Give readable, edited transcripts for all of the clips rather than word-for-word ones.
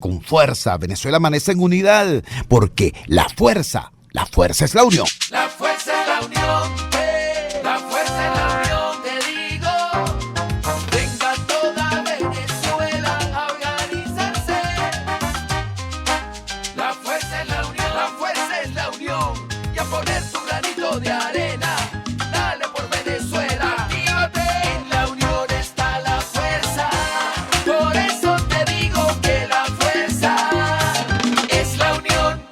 con fuerza. Venezuela amanece en unidad, porque la fuerza es la unión. La fuerza es la unión, la fuerza es la unión, te digo. Venga toda Venezuela a organizarse. La fuerza es la unión, la fuerza es la unión. Y a poner tu granito de arena, dale por Venezuela. Actívate, en la unión está la fuerza. Por eso te digo que la fuerza es la unión.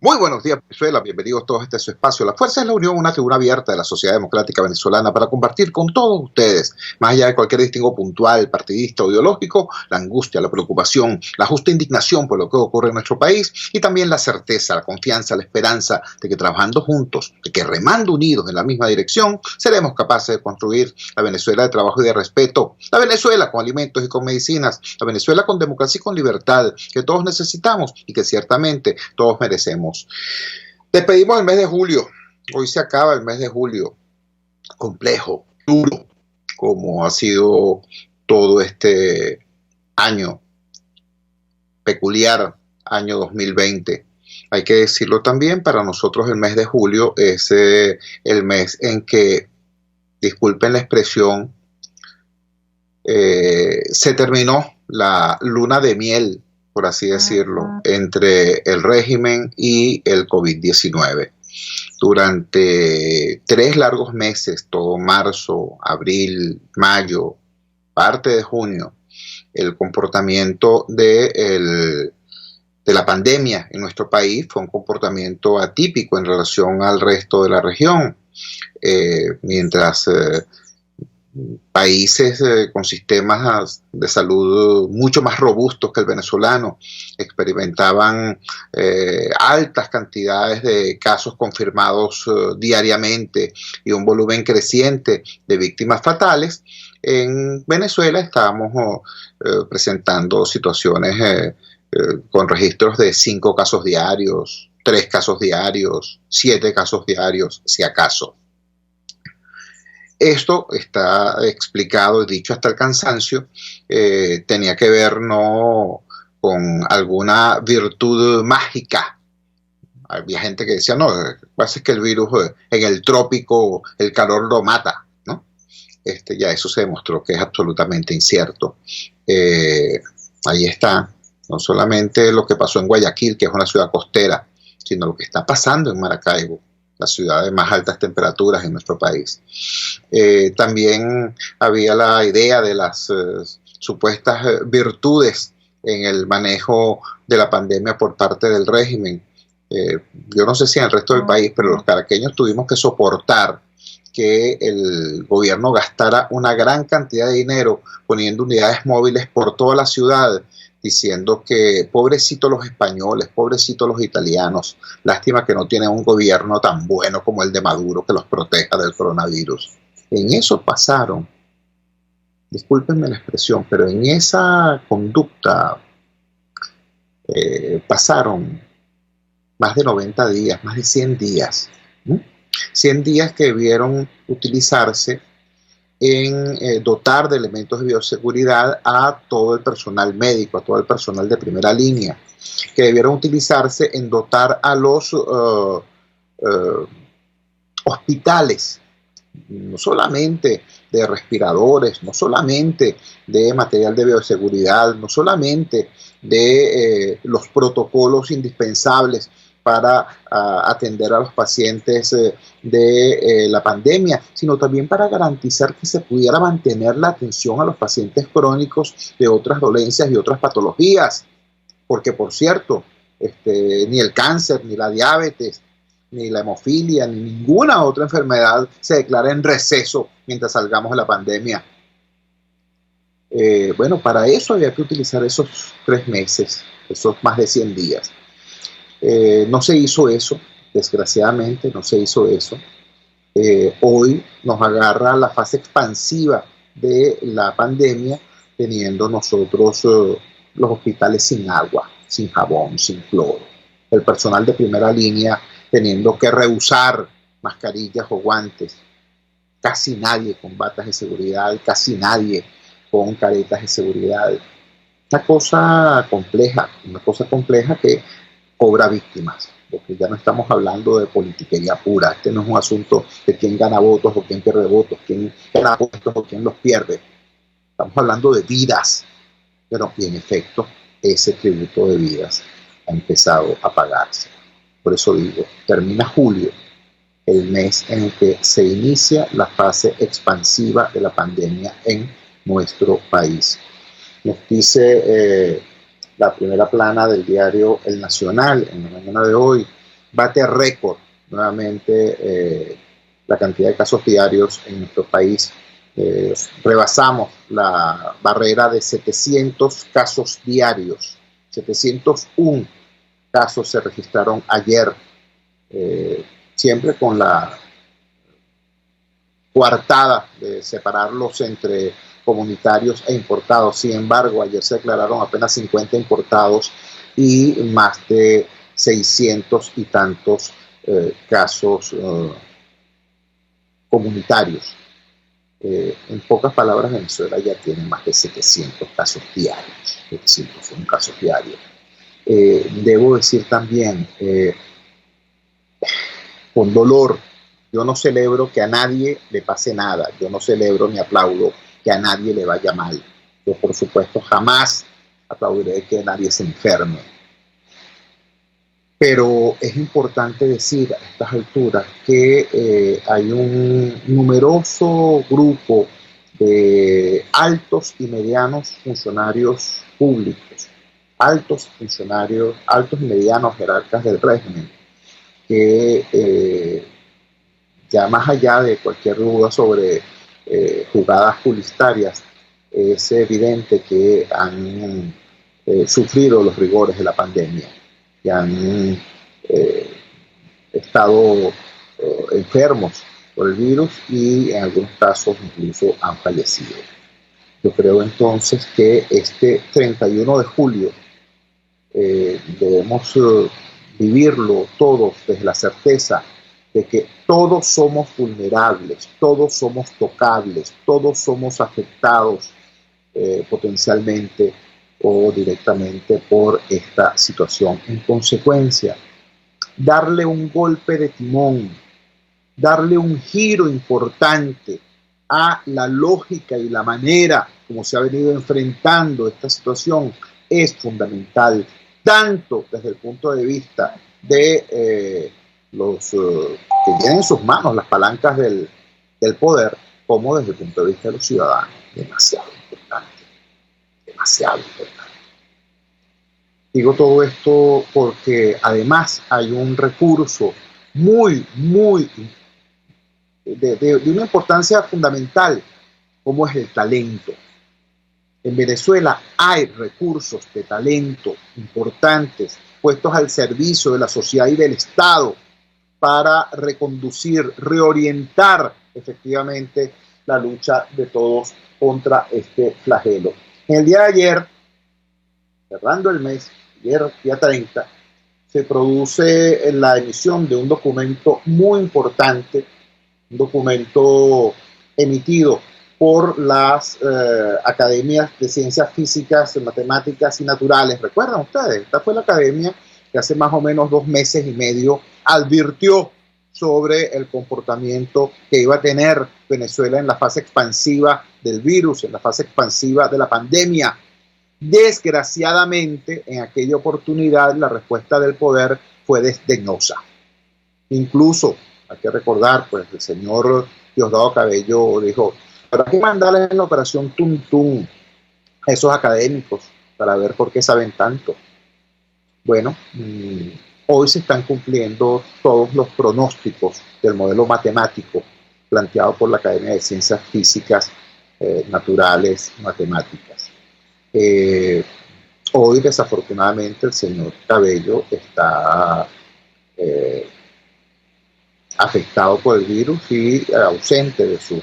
Muy buenos días, Venezuela. Bienvenidos todos a este su espacio. La Fuerza es la Unión, una tribuna abierta de la sociedad democrática venezolana para compartir con todos ustedes, más allá de cualquier distingo puntual, partidista o ideológico, la angustia, la preocupación, la justa indignación por lo que ocurre en nuestro país y también la certeza, la confianza, la esperanza de que trabajando juntos, de que remando unidos en la misma dirección, seremos capaces de construir la Venezuela de trabajo y de respeto, la Venezuela con alimentos y con medicinas, la Venezuela con democracia y con libertad que todos necesitamos y que ciertamente todos merecemos. Despedimos el mes de julio. Hoy se acaba el mes de julio. Complejo, duro, como ha sido todo este año, peculiar año 2020. Hay que decirlo también, para nosotros el mes de julio es el mes en que, disculpen la expresión, se terminó la luna de miel, por así decirlo, entre el régimen y el COVID-19. Durante 3 largos meses, todo marzo, abril, mayo, parte de junio, el comportamiento de la pandemia en nuestro país fue un comportamiento atípico en relación al resto de la región. Mientras países con sistemas de salud mucho más robustos que el venezolano experimentaban altas cantidades de casos confirmados diariamente y un volumen creciente de víctimas fatales. En Venezuela estábamos presentando situaciones con registros de 5 casos diarios, 3 casos diarios, 7 casos diarios, si acaso. Esto está explicado y dicho hasta el cansancio, tenía que ver no con alguna virtud mágica. Había gente que decía, no, lo que pasa es que el virus en el trópico, el calor lo mata, ¿no? Ya eso se demostró que es absolutamente incierto. Ahí está, no solamente lo que pasó en Guayaquil, que es una ciudad costera, sino lo que está pasando en Maracaibo, la ciudad de más altas temperaturas en nuestro país. También había la idea de las supuestas virtudes en el manejo de la pandemia por parte del régimen. Yo no sé si en el resto del país, pero los caraqueños tuvimos que soportar que el gobierno gastara una gran cantidad de dinero poniendo unidades móviles por toda la ciudad, diciendo que pobrecitos los españoles, pobrecitos los italianos, lástima que no tienen un gobierno tan bueno como el de Maduro que los proteja del coronavirus. En eso pasaron, discúlpenme la expresión, pero en esa conducta pasaron más de 90 días, más de 100 días. 100 días que debieron utilizarse en dotar de elementos de bioseguridad a todo el personal médico, a todo el personal de primera línea, que debieron utilizarse en dotar a los hospitales, no solamente de respiradores, no solamente de material de bioseguridad, no solamente de los protocolos indispensables para atender a los pacientes de la pandemia, sino también para garantizar que se pudiera mantener la atención a los pacientes crónicos de otras dolencias y otras patologías. Porque, por cierto, ni el cáncer, ni la diabetes, ni la hemofilia, ni ninguna otra enfermedad se declara en receso mientras salgamos de la pandemia. Bueno, para eso había que utilizar esos 3 meses, esos más de 100 días. No se hizo eso, desgraciadamente no se hizo eso. Hoy nos agarra la fase expansiva de la pandemia, teniendo nosotros los hospitales sin agua, sin jabón, sin cloro. El personal de primera línea teniendo que rehusar mascarillas o guantes. Casi nadie con batas de seguridad, casi nadie con caretas de seguridad. una cosa compleja que cobra víctimas, porque ya no estamos hablando de politiquería pura. Este no es un asunto de quién gana votos o quién pierde votos, quién gana votos o quién los pierde. Estamos hablando de vidas, pero y en efecto ese tributo de vidas ha empezado a pagarse. Por eso digo, termina julio, el mes en el que se inicia la fase expansiva de la pandemia en nuestro país. Nos dice la primera plana del diario El Nacional en la mañana de hoy, bate récord nuevamente la cantidad de casos diarios en nuestro país. Rebasamos la barrera de 700 casos diarios. 701 casos se registraron ayer, siempre con la coartada de separarlos entre comunitarios e importados. Sin embargo, ayer se declararon apenas 50 importados y más de 600 y tantos casos comunitarios. En pocas palabras, Venezuela ya tiene más de 700 casos diarios. 701 casos diarios. Debo decir también, con dolor, yo no celebro que a nadie le pase nada, yo no celebro ni aplaudo que a nadie le vaya mal. Yo, por supuesto, jamás aplaudiré que nadie se enferme. Pero es importante decir a estas alturas que hay un numeroso grupo de altos y medianos funcionarios públicos, altos y medianos jerarcas del régimen, que ya más allá de cualquier duda sobre jugadas publicitarias, es evidente que han sufrido los rigores de la pandemia, que han estado enfermos por el virus y en algunos casos incluso han fallecido. Yo creo entonces que este 31 de julio debemos vivirlo todos desde la certeza de que todos somos vulnerables, todos somos tocables, todos somos afectados potencialmente o directamente por esta situación. En consecuencia, darle un golpe de timón, darle un giro importante a la lógica y la manera como se ha venido enfrentando esta situación es fundamental, tanto desde el punto de vista de los que tienen en sus manos las palancas del poder, como desde el punto de vista de los ciudadanos. Demasiado importante, demasiado importante. Digo todo esto porque además hay un recurso muy de una importancia fundamental, como es el talento. En Venezuela hay recursos de talento importantes puestos al servicio de la sociedad y del Estado para reconducir, reorientar efectivamente la lucha de todos contra este flagelo. En el día de ayer, cerrando el mes, ayer día 30, se produce la emisión de un documento muy importante, un documento emitido por las academias de ciencias físicas, matemáticas y naturales. ¿Recuerdan ustedes? Esta fue la academia que hace más o menos 2 meses y medio advirtió sobre el comportamiento que iba a tener Venezuela en la fase expansiva del virus, en la fase expansiva de la pandemia. Desgraciadamente, en aquella oportunidad, la respuesta del poder fue desdeñosa. Incluso, hay que recordar, pues el señor Diosdado Cabello dijo: habrá que mandarles en la operación Tuntún a esos académicos para ver por qué saben tanto. Bueno, hoy se están cumpliendo todos los pronósticos del modelo matemático planteado por la Academia de Ciencias Físicas, Naturales y Matemáticas. Hoy, desafortunadamente, el señor Cabello está afectado por el virus y ausente de sus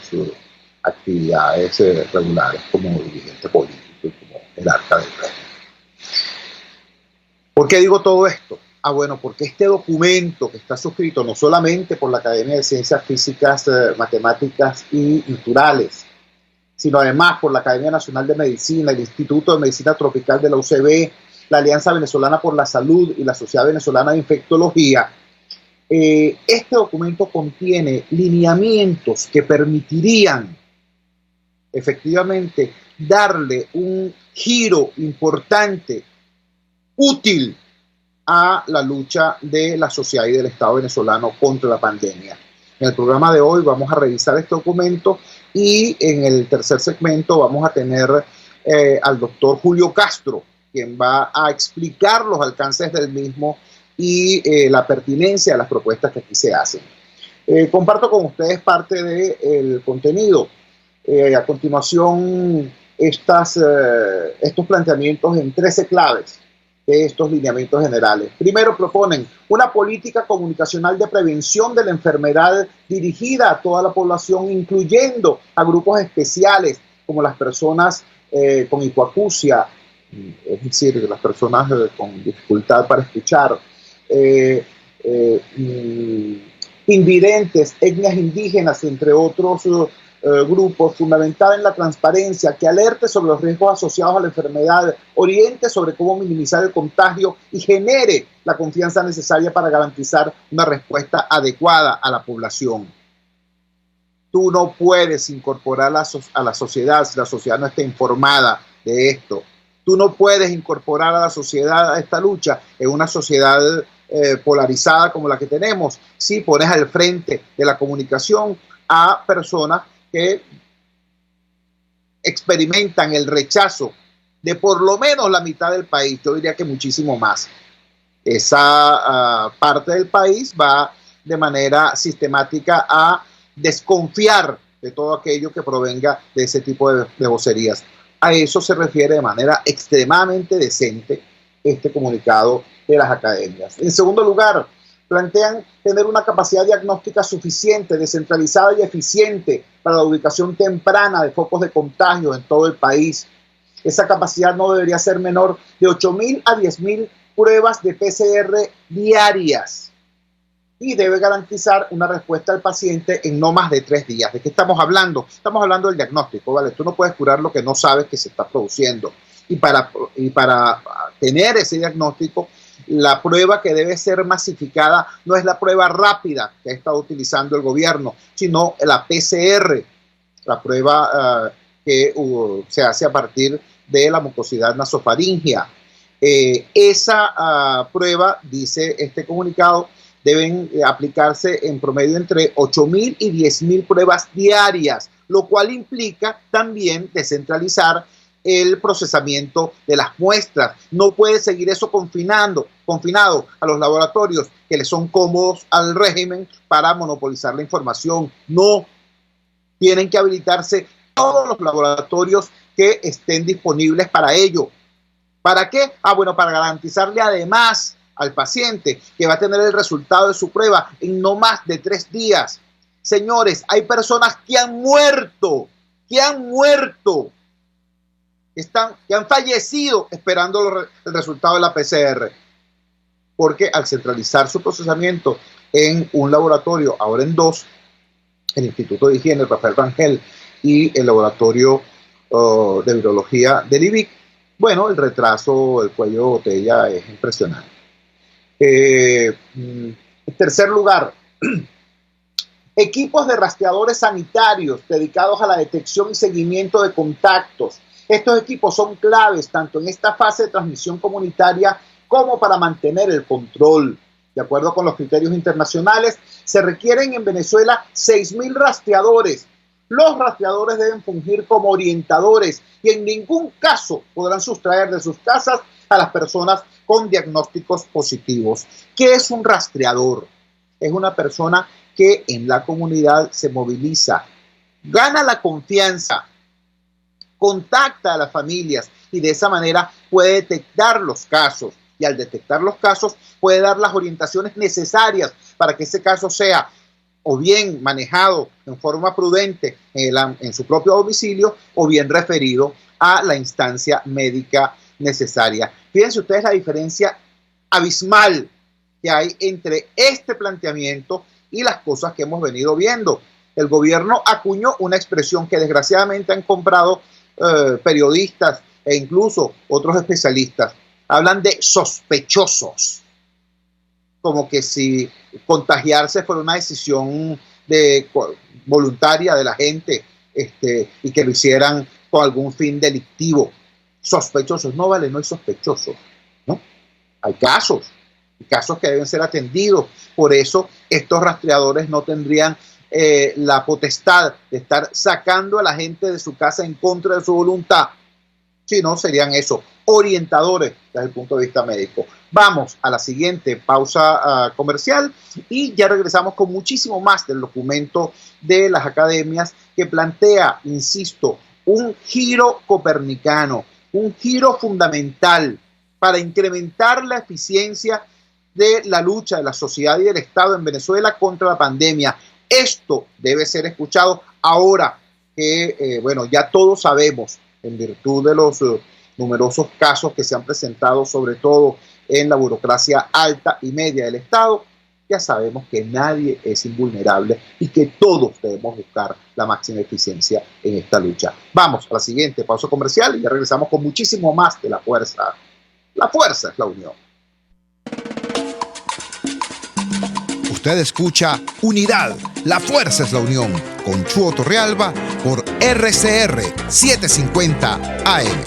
actividades regulares como dirigente político y como jerarca del régimen. ¿Por qué digo todo esto? Bueno, porque este documento que está suscrito no solamente por la Academia de Ciencias Físicas, Matemáticas y Naturales, sino además por la Academia Nacional de Medicina, el Instituto de Medicina Tropical de la UCB, la Alianza Venezolana por la Salud y la Sociedad Venezolana de Infectología, este documento contiene lineamientos que permitirían efectivamente darle un giro importante, útil a la lucha de la sociedad y del Estado venezolano contra la pandemia. En el programa de hoy vamos a revisar este documento y en el tercer segmento vamos a tener al doctor Julio Castro, quien va a explicar los alcances del mismo y la pertinencia de las propuestas que aquí se hacen. Comparto con ustedes parte del contenido. A continuación, estos planteamientos en 13 claves de estos lineamientos generales. Primero, proponen una política comunicacional de prevención de la enfermedad dirigida a toda la población, incluyendo a grupos especiales como las personas con hipoacusia, es decir, las personas con dificultad para escuchar, invidentes, etnias indígenas, entre otros grupos, fundamentada en la transparencia, que alerte sobre los riesgos asociados a la enfermedad, oriente sobre cómo minimizar el contagio y genere la confianza necesaria para garantizar una respuesta adecuada a la población. Tú no puedes incorporar a la sociedad si la sociedad no está informada de esto. Tú no puedes incorporar a la sociedad a esta lucha en una sociedad polarizada como la que tenemos si pones al frente de la comunicación a personas que experimentan el rechazo de por lo menos la mitad del país, yo diría que muchísimo más. Esa parte del país va de manera sistemática a desconfiar de todo aquello que provenga de ese tipo de vocerías. A eso se refiere de manera extremadamente decente este comunicado de las academias. En segundo lugar, plantean tener una capacidad diagnóstica suficiente, descentralizada y eficiente para la ubicación temprana de focos de contagio en todo el país. Esa capacidad no debería ser menor de 8.000 a 10.000 pruebas de PCR diarias y debe garantizar una respuesta al paciente en no más de 3 días. ¿De qué estamos hablando? Estamos hablando del diagnóstico, ¿vale? Tú no puedes curar lo que no sabes que se está produciendo. Y para tener ese diagnóstico, la prueba que debe ser masificada no es la prueba rápida que ha estado utilizando el gobierno, sino la PCR, la prueba que se hace a partir de la mucosidad nasofaringea. Esa prueba, dice este comunicado, deben aplicarse en promedio entre 8.000 y 10.000 pruebas diarias, lo cual implica también descentralizar el procesamiento de las muestras. No puede seguir eso confinado a los laboratorios que le son cómodos al régimen para monopolizar la información. No, tienen que habilitarse todos los laboratorios que estén disponibles para ello. ¿Para qué? Bueno, para garantizarle además al paciente que va a tener el resultado de su prueba en no más de 3 días. Señores, hay personas que han muerto, que han fallecido esperando el resultado de la PCR, porque al centralizar su procesamiento en un laboratorio, ahora en 2, el Instituto de Higiene Rafael Rangel y el laboratorio de virología del IBIC, bueno, el retraso, el cuello de botella es impresionante. En tercer lugar, equipos de rastreadores sanitarios dedicados a la detección y seguimiento de contactos. Estos equipos son claves tanto en esta fase de transmisión comunitaria como para mantener el control. De acuerdo con los criterios internacionales, se requieren en Venezuela 6.000 rastreadores. Los rastreadores deben fungir como orientadores y en ningún caso podrán sustraer de sus casas a las personas con diagnósticos positivos. ¿Qué es un rastreador? Es una persona que en la comunidad se moviliza, gana la confianza, contacta a las familias y de esa manera puede detectar los casos. Y al detectar los casos puede dar las orientaciones necesarias para que ese caso sea o bien manejado en forma prudente en su propio domicilio o bien referido a la instancia médica necesaria. Fíjense ustedes la diferencia abismal que hay entre este planteamiento y las cosas que hemos venido viendo. el gobierno acuñó una expresión que desgraciadamente han comprado periodistas e incluso otros especialistas. Hablan de sospechosos, como que si contagiarse fuera una decisión voluntaria de la gente y que lo hicieran con algún fin delictivo. Sospechosos, no vale, no hay sospechosos, ¿no? Hay casos que deben ser atendidos. Por eso estos rastreadores no tendrían la potestad de estar sacando a la gente de su casa en contra de su voluntad, sino serían eso, orientadores desde el punto de vista médico. Vamos a la siguiente pausa comercial y ya regresamos con muchísimo más del documento de las academias que plantea, insisto, un giro copernicano, un giro fundamental para incrementar la eficiencia de la lucha de la sociedad y del Estado en Venezuela contra la pandemia. Esto debe ser escuchado ahora que, ya todos sabemos, en virtud de los numerosos casos que se han presentado, sobre todo en la burocracia alta y media del Estado, ya sabemos que nadie es invulnerable y que todos debemos buscar la máxima eficiencia en esta lucha. Vamos a la siguiente pausa comercial y ya regresamos con muchísimo más de La Fuerza. La fuerza es la unión. Usted escucha Unidad, la fuerza es la unión, con Chuo Torrealba por RCR 750 AM.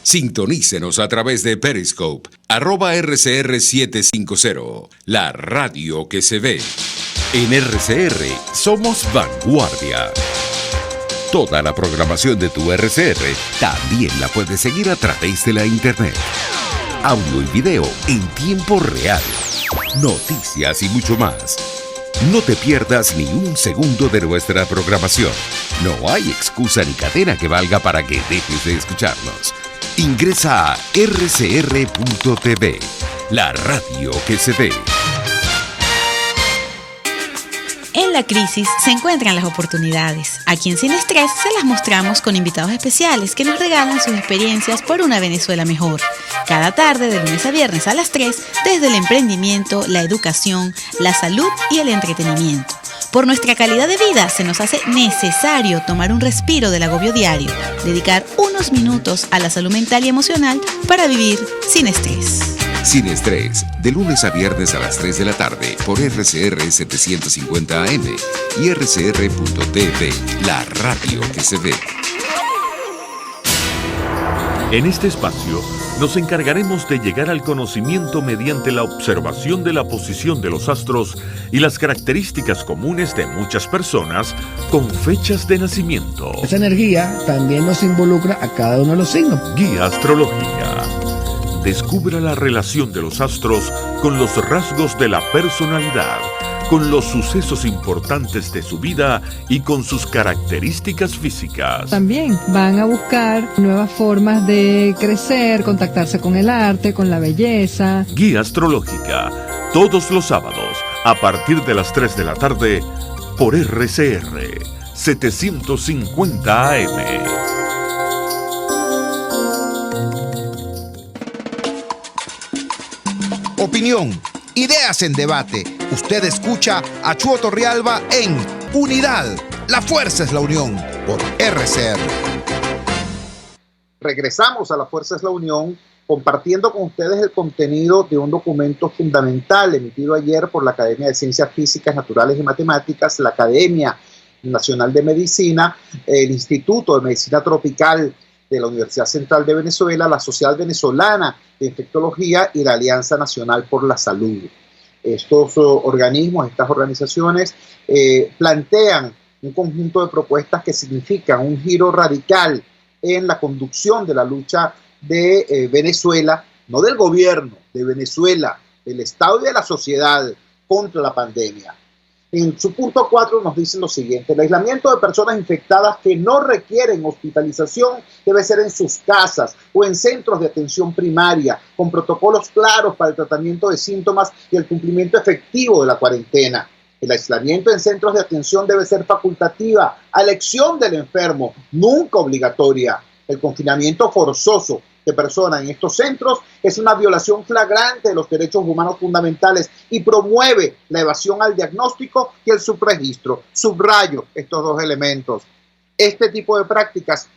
Sintonícenos a través de Periscope, @RCR750, la radio que se ve. En RCR somos vanguardia. Toda la programación de tu RCR también la puedes seguir a través de la internet. Audio y video en tiempo real. Noticias y mucho más. No te pierdas ni un segundo de nuestra programación. No hay excusa ni cadena que valga para que dejes de escucharnos. Ingresa a rcr.tv, la radio que se ve. En la crisis se encuentran las oportunidades. Aquí en Sin Estrés se las mostramos con invitados especiales que nos regalan sus experiencias por una Venezuela mejor. Cada tarde, de lunes a viernes a las 3, desde el emprendimiento, la educación, la salud y el entretenimiento. Por nuestra calidad de vida se nos hace necesario tomar un respiro del agobio diario, dedicar unos minutos a la salud mental y emocional para vivir sin estrés. Sin Estrés, de lunes a viernes a las 3 de la tarde por RCR 750 AM y RCR.tv, la radio que se ve. En este espacio nos encargaremos de llegar al conocimiento mediante la observación de la posición de los astros y las características comunes de muchas personas con fechas de nacimiento. Esa energía también nos involucra a cada uno de los signos. Guía astrológica. Descubra la relación de los astros con los rasgos de la personalidad, con los sucesos importantes de su vida y con sus características físicas. También van a buscar nuevas formas de crecer, contactarse con el arte, con la belleza. Guía astrológica, todos los sábados, a partir de las 3 de la tarde, por RCR 750 AM. Opinión, ideas en debate. Usted escucha a Chuo Torrealba en Unidad, la fuerza es la unión, por RCR. Regresamos a La Fuerza es la Unión, compartiendo con ustedes el contenido de un documento fundamental emitido ayer por la Academia de Ciencias Físicas, Naturales y Matemáticas, la Academia Nacional de Medicina, el Instituto de Medicina Tropical de la Universidad Central de Venezuela, la Sociedad Venezolana de Infectología y la Alianza Nacional por la Salud. Estos organismos, estas organizaciones plantean un conjunto de propuestas que significan un giro radical en la conducción de la lucha de Venezuela, no del gobierno, de Venezuela, del Estado y de la sociedad contra la pandemia. En su punto 4 nos dicen lo siguiente: el aislamiento de personas infectadas que no requieren hospitalización debe ser en sus casas o en centros de atención primaria, con protocolos claros para el tratamiento de síntomas y el cumplimiento efectivo de la cuarentena. El aislamiento en centros de atención debe ser facultativa, a elección del enfermo, nunca obligatoria. El confinamiento forzoso de personas en estos centros es una violación flagrante de los derechos humanos fundamentales y promueve la evasión al diagnóstico y el subregistro. Subrayo estos dos elementos. Este tipo de prácticas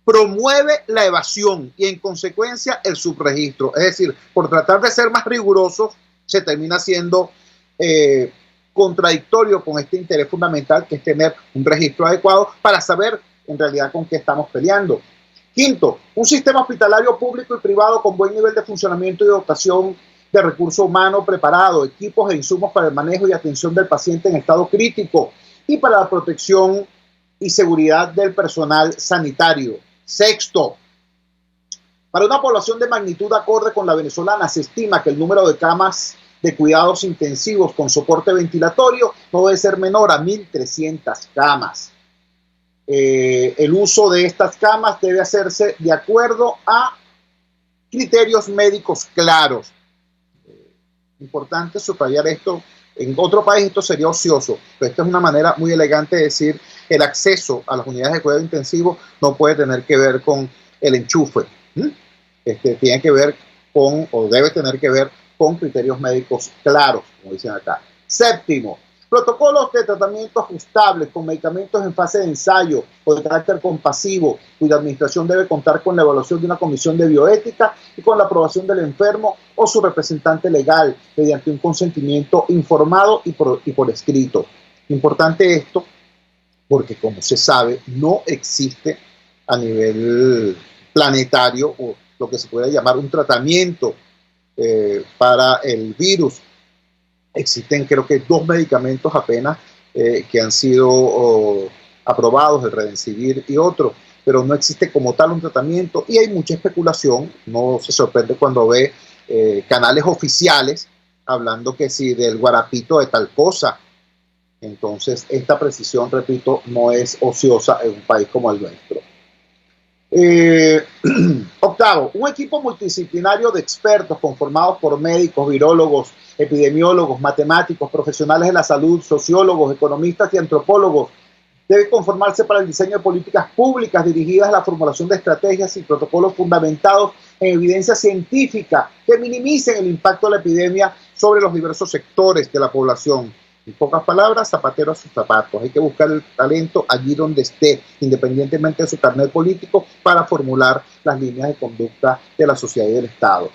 promueve la evasión y en consecuencia el subregistro. Es decir, por tratar de ser más rigurosos, se termina siendo contradictorio con este interés fundamental que es tener un registro adecuado para saber en realidad con qué estamos peleando. Quinto, un sistema hospitalario público y privado con buen nivel de funcionamiento y dotación de recursos humanos preparado, equipos e insumos para el manejo y atención del paciente en estado crítico y para la protección y seguridad del personal sanitario. Sexto, para una población de magnitud acorde con la venezolana, se estima que el número de camas de cuidados intensivos con soporte ventilatorio no debe ser menor a 1.300 camas. El uso de estas camas debe hacerse de acuerdo a criterios médicos claros. Importante subrayar esto. En otro país esto sería ocioso, pero esta es una manera muy elegante de decir que el acceso a las unidades de cuidado intensivo no puede tener que ver con el enchufe. Tiene que ver con, o debe tener que ver con criterios médicos claros, como dicen acá. Séptimo, protocolos de tratamiento ajustables con medicamentos en fase de ensayo o de carácter compasivo, cuya administración debe contar con la evaluación de una comisión de bioética y con la aprobación del enfermo o su representante legal mediante un consentimiento informado y por escrito. Importante esto porque, como se sabe, no existe a nivel planetario o lo que se puede llamar un tratamiento para el virus. Existen, creo que, 2 medicamentos apenas que han sido aprobados, el Remdesivir y otro, pero no existe como tal un tratamiento y hay mucha especulación. No se sorprende cuando ve canales oficiales hablando que si del guarapito de tal cosa. Entonces, esta precisión, repito, no es ociosa en un país como el nuestro. Octavo, un equipo multidisciplinario de expertos conformados por médicos, virólogos, epidemiólogos, matemáticos, profesionales de la salud, sociólogos, economistas y antropólogos debe conformarse para el diseño de políticas públicas dirigidas a la formulación de estrategias y protocolos fundamentados en evidencia científica que minimicen el impacto de la epidemia sobre los diversos sectores de la población. En pocas palabras, zapatero a sus zapatos. Hay que buscar el talento allí donde esté, independientemente de su carnet político, para formular las líneas de conducta de la sociedad y del Estado.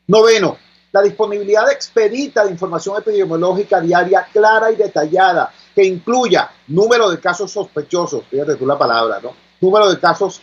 Noveno, la disponibilidad expedita de información epidemiológica diaria clara y detallada, que incluya número de casos sospechosos, fíjate tú la palabra, ¿no? Número de casos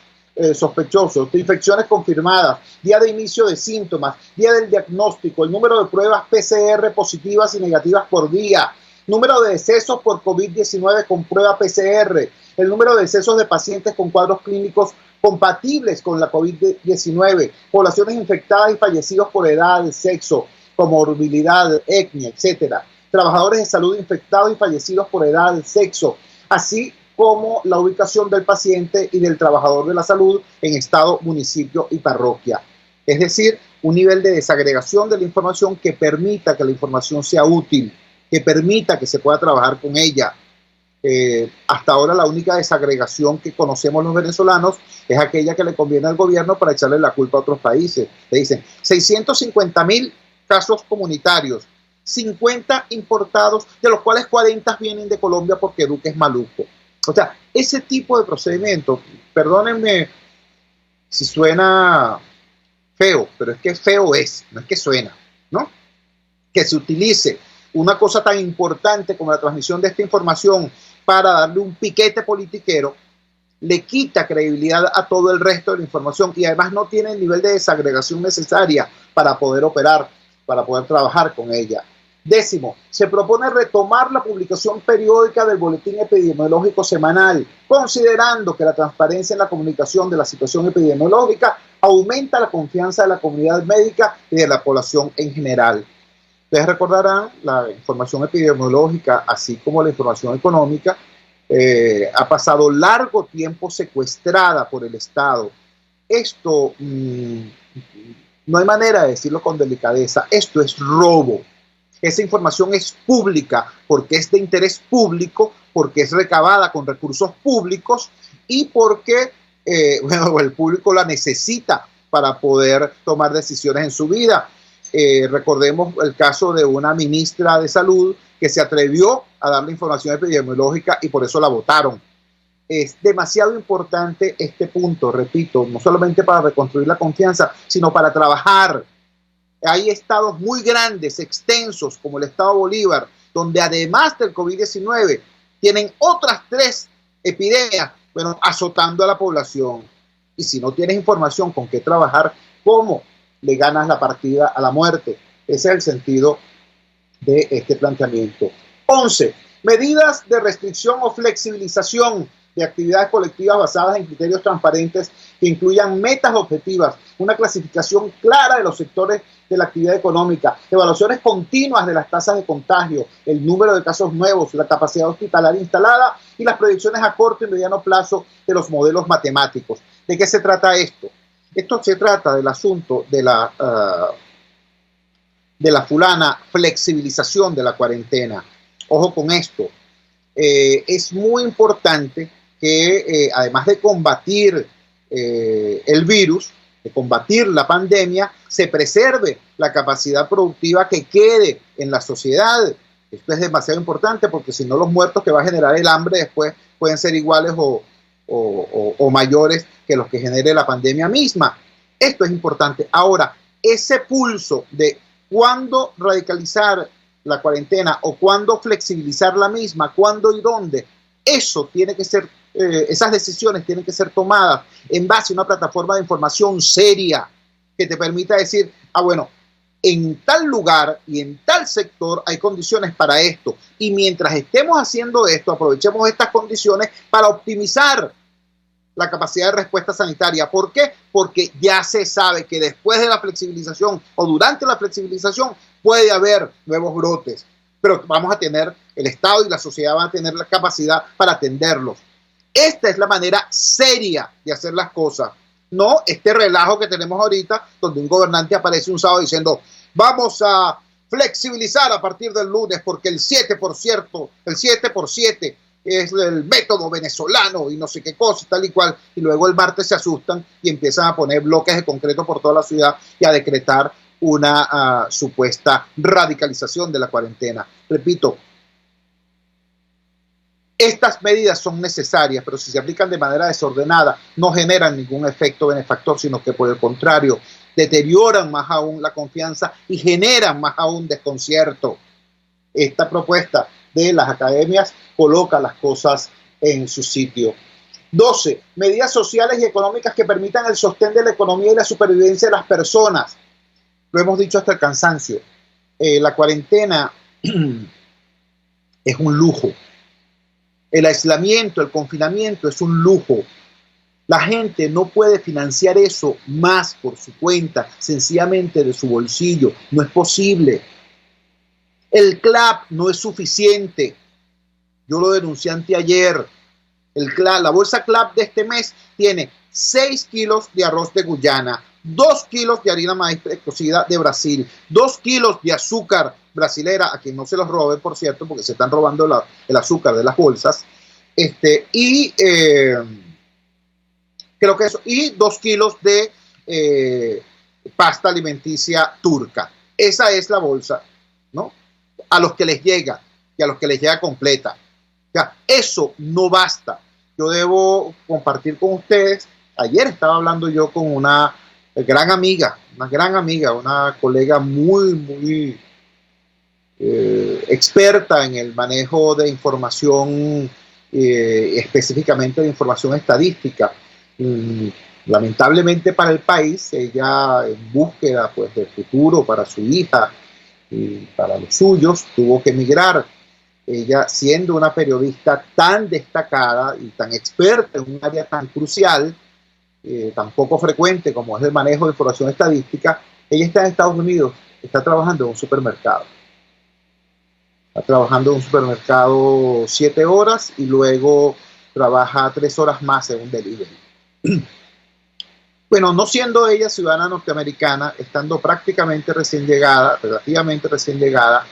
sospechosos, de infecciones confirmadas, día de inicio de síntomas, día del diagnóstico, el número de pruebas PCR positivas y negativas por día, número de decesos por COVID-19 con prueba PCR, el número de decesos de pacientes con cuadros clínicos compatibles con la COVID-19, poblaciones infectadas y fallecidos por edad, sexo, comorbilidad, etnia, etcétera, trabajadores de salud infectados y fallecidos por edad, sexo, así como la ubicación del paciente y del trabajador de la salud en estado, municipio y parroquia. Es decir, un nivel de desagregación de la información que permita que la información sea útil, que permita que se pueda trabajar con ella. Hasta ahora la única desagregación que conocemos los venezolanos es aquella que le conviene al gobierno para echarle la culpa a otros países. Le dicen 650.000 casos comunitarios, 50 importados, de los cuales 40 vienen de Colombia porque Duque es maluco. O sea, ese tipo de procedimiento, perdónenme si suena feo, pero es que feo es, no es que suena, ¿no? Que se utilice una cosa tan importante como la transmisión de esta información para darle un piquete politiquero, le quita credibilidad a todo el resto de la información y además no tiene el nivel de desagregación necesaria para poder operar, para poder trabajar con ella. Décimo, se propone retomar la publicación periódica del boletín epidemiológico semanal, considerando que la transparencia en la comunicación de la situación epidemiológica aumenta la confianza de la comunidad médica y de la población en general. Ustedes recordarán, la información epidemiológica, así como la información económica, ha pasado largo tiempo secuestrada por el Estado. Esto, no hay manera de decirlo con delicadeza, esto es robo. Esa información es pública porque es de interés público, porque es recabada con recursos públicos y porque bueno, el público la necesita para poder tomar decisiones en su vida. Recordemos el caso de una ministra de Salud que se atrevió a dar la información epidemiológica y por eso la votaron. Es demasiado importante este punto, repito, no solamente para reconstruir la confianza, sino para trabajar. Hay estados muy grandes, extensos, como el estado Bolívar, donde además del COVID-19 tienen otras 3 epidemias, bueno, azotando a la población. Y si no tienes información con qué trabajar, ¿cómo le ganas la partida a la muerte? Ese es el sentido de este planteamiento. 11. Medidas de restricción o flexibilización de actividades colectivas basadas en criterios transparentes que incluyan metas objetivas, una clasificación clara de los sectores de la actividad económica, evaluaciones continuas de las tasas de contagio, el número de casos nuevos, la capacidad hospitalaria instalada y las proyecciones a corto y mediano plazo de los modelos matemáticos. ¿De qué se trata esto? Esto se trata del asunto de la fulana flexibilización de la cuarentena. Ojo con esto. Es muy importante que además de combatir el virus, de combatir la pandemia, se preserve la capacidad productiva que quede en la sociedad. Esto es demasiado importante porque si no los muertos que va a generar el hambre después pueden ser iguales o mayores que los que genere la pandemia misma. Esto es importante. Ahora, ese pulso de cuándo radicalizar la cuarentena o cuándo flexibilizar la misma, cuándo y dónde, eso tiene que ser, esas decisiones tienen que ser tomadas en base a una plataforma de información seria que te permita decir, bueno, en tal lugar y en tal sector hay condiciones para esto. Y mientras estemos haciendo esto, aprovechemos estas condiciones para optimizar la capacidad de respuesta sanitaria. ¿Por qué? Porque ya se sabe que después de la flexibilización o durante la flexibilización puede haber nuevos brotes, pero vamos a tener, el Estado y la sociedad van a tener la capacidad para atenderlos. Esta es la manera seria de hacer las cosas, no este relajo que tenemos ahorita, donde un gobernante aparece un sábado diciendo, vamos a flexibilizar a partir del lunes porque el 7 por 7 es el método venezolano y no sé qué cosa, tal y cual, y luego el martes se asustan y empiezan a poner bloques de concreto por toda la ciudad y a decretar una supuesta radicalización de la cuarentena. Repito, estas medidas son necesarias, pero si se aplican de manera desordenada, no generan ningún efecto benefactor, sino que por el contrario, deterioran más aún la confianza y generan más aún desconcierto. Esta propuesta de las academias coloca las cosas en su sitio. 12. Medidas sociales y económicas que permitan el sostén de la economía y la supervivencia de las personas. Lo hemos dicho hasta el cansancio. La cuarentena es un lujo. El aislamiento, el confinamiento es un lujo. La gente no puede financiar eso más por su cuenta, sencillamente de su bolsillo. No es posible. El CLAP no es suficiente. Yo lo denuncié anteayer. La bolsa CLAP de este mes tiene 6 kilos de arroz de Guyana, 2 kilos de harina maíz precocida de Brasil, 2 kilos de azúcar brasilera, a quien no se los roben, por cierto, porque se están robando el azúcar de las bolsas, creo que eso, y 2 kilos de pasta alimenticia turca. Esa es la bolsa, ¿no? A los que les llega, y a los que les llega completa. O sea, eso no basta. Yo debo compartir con ustedes, ayer estaba hablando yo con una gran amiga, una colega muy experta en el manejo de información, específicamente de información estadística. Lamentablemente para el país, ella en búsqueda pues, del futuro para su hija y para los suyos, tuvo que emigrar. Ella, siendo una periodista tan destacada y tan experta en un área tan crucial, tan poco frecuente como es el manejo de información estadística, ella está en Estados Unidos, está trabajando en un supermercado. Está trabajando en un supermercado 7 horas y luego trabaja 3 horas más en un delivery. Bueno, no siendo ella ciudadana norteamericana, estando prácticamente recién llegada, relativamente recién llegada,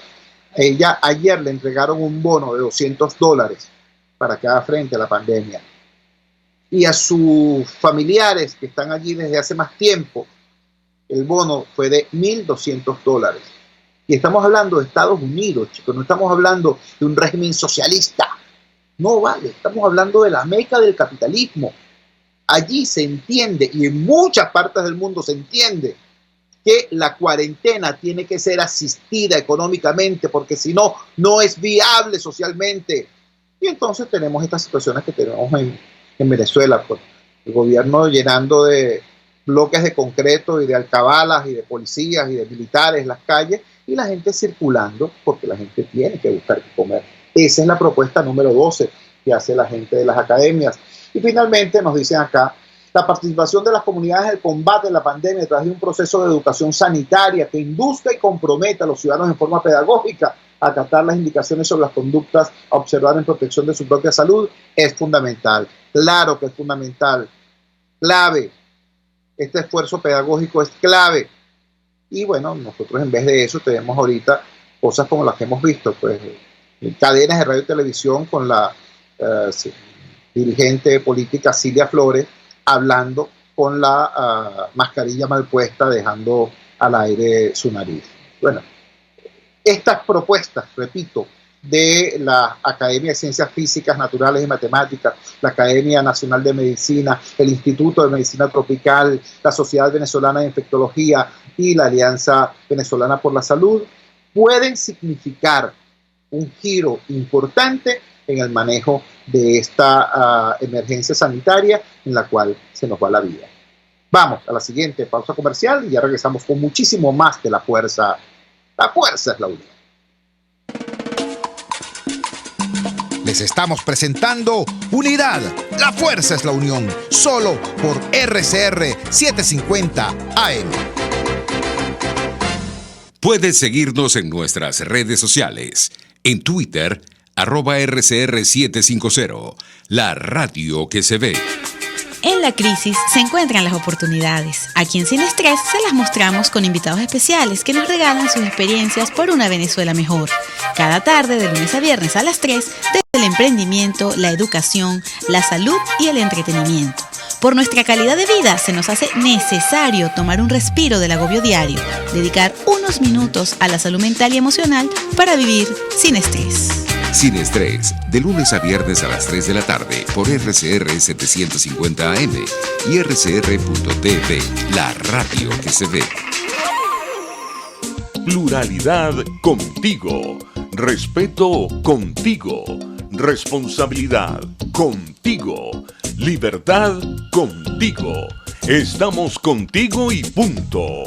ella ayer le entregaron un bono de $200 para que haga frente a la pandemia. y a sus familiares que están allí desde hace más tiempo, el bono fue de $1.200. Y estamos hablando de Estados Unidos, chicos, no estamos hablando de un régimen socialista. No vale, estamos hablando de la meca del capitalismo. Allí se entiende, y en muchas partes del mundo se entiende, que la cuarentena tiene que ser asistida económicamente, porque si no, no es viable socialmente. Y entonces tenemos estas situaciones que tenemos en Venezuela, pues, el gobierno llenando de bloques de concreto y de alcabalas y de policías y de militares las calles, y la gente circulando porque la gente tiene que buscar qué comer. Esa es la propuesta número 12 que hace la gente de las academias. Y finalmente nos dicen acá, la participación de las comunidades en el combate de la pandemia a través de un proceso de educación sanitaria que induzca y comprometa a los ciudadanos en forma pedagógica a acatar las indicaciones sobre las conductas a observar en protección de su propia salud es fundamental. Claro que es fundamental. Clave. Este esfuerzo pedagógico es clave. Y bueno, nosotros en vez de eso tenemos ahorita cosas como las que hemos visto, pues cadenas de radio y televisión con la dirigente política Cilia Flores hablando con la mascarilla mal puesta, dejando al aire su nariz. Bueno, estas propuestas, repito, de la Academia de Ciencias Físicas, Naturales y Matemáticas, la Academia Nacional de Medicina, el Instituto de Medicina Tropical, la Sociedad Venezolana de Infectología y la Alianza Venezolana por la Salud, pueden significar un giro importante en el manejo de esta emergencia sanitaria en la cual se nos va la vida. Vamos a la siguiente pausa comercial y ya regresamos con muchísimo más de La Fuerza. La fuerza es la unión. Les estamos presentando Unidad, la fuerza es la unión, solo por RCR 750 AM. Puedes seguirnos en nuestras redes sociales. En Twitter, @RCR750, la radio que se ve. En la crisis se encuentran las oportunidades. Aquí en Sin Estrés se las mostramos con invitados especiales que nos regalan sus experiencias por una Venezuela mejor. Cada tarde, de lunes a viernes a las 3, desde el emprendimiento, la educación, la salud y el entretenimiento. Por nuestra calidad de vida se nos hace necesario tomar un respiro del agobio diario, dedicar unos minutos a la salud mental y emocional para vivir sin estrés. Sin Estrés, de lunes a viernes a las 3 de la tarde por RCR 750 AM y RCR.tv, la radio que se ve. Pluralidad contigo. Respeto contigo. Responsabilidad contigo. Libertad contigo. Estamos contigo y punto.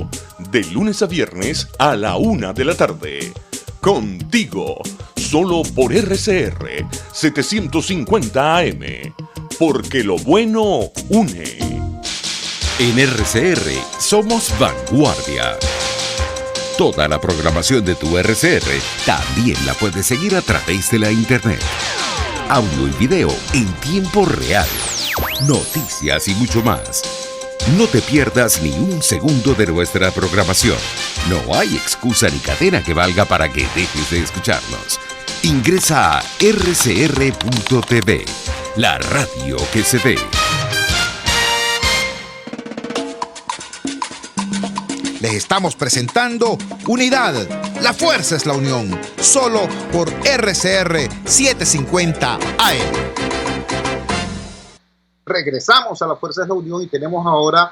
De lunes a viernes a la 1 de la tarde. Contigo. Solo por RCR 750 AM. Porque lo bueno une. En RCR somos vanguardia. Toda la programación de tu RCR también la puedes seguir a través de la internet. Audio y video en tiempo real. Noticias y mucho más. No te pierdas ni un segundo de nuestra programación. No hay excusa ni cadena que valga para que dejes de escucharnos. Ingresa a rcr.tv, la radio que se ve. Les estamos presentando Unidad, la fuerza es la unión, solo por RCR 750 AM. Regresamos a La Fuerza es la Unión y tenemos ahora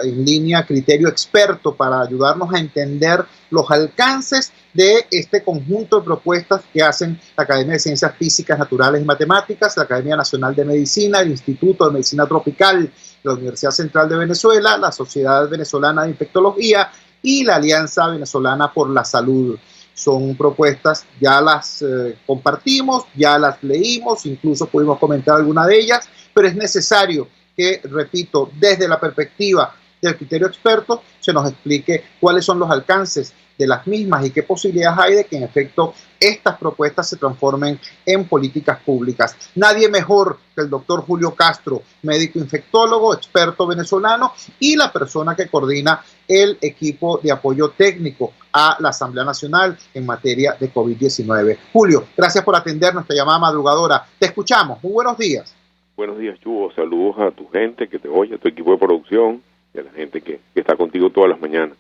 en línea Criterio Experto para ayudarnos a entender los alcances de este conjunto de propuestas que hacen la Academia de Ciencias Físicas, Naturales y Matemáticas, la Academia Nacional de Medicina, el Instituto de Medicina Tropical, la Universidad Central de Venezuela, la Sociedad Venezolana de Infectología y la Alianza Venezolana por la Salud. Son propuestas, ya las compartimos, ya las leímos, incluso pudimos comentar alguna de ellas, pero es necesario que, repito, desde la perspectiva del criterio experto, se nos explique cuáles son los alcances de las mismas y qué posibilidades hay de que en efecto estas propuestas se transformen en políticas públicas. Nadie mejor que el doctor Julio Castro, médico infectólogo, experto venezolano y la persona que coordina el equipo de apoyo técnico a la Asamblea Nacional en materia de COVID-19. Julio, gracias por atender nuestra llamada madrugadora. Te escuchamos. Muy buenos días. Buenos días, Chugo. Saludos a tu gente que te oye, a tu equipo de producción y a la gente que está contigo todas las mañanas.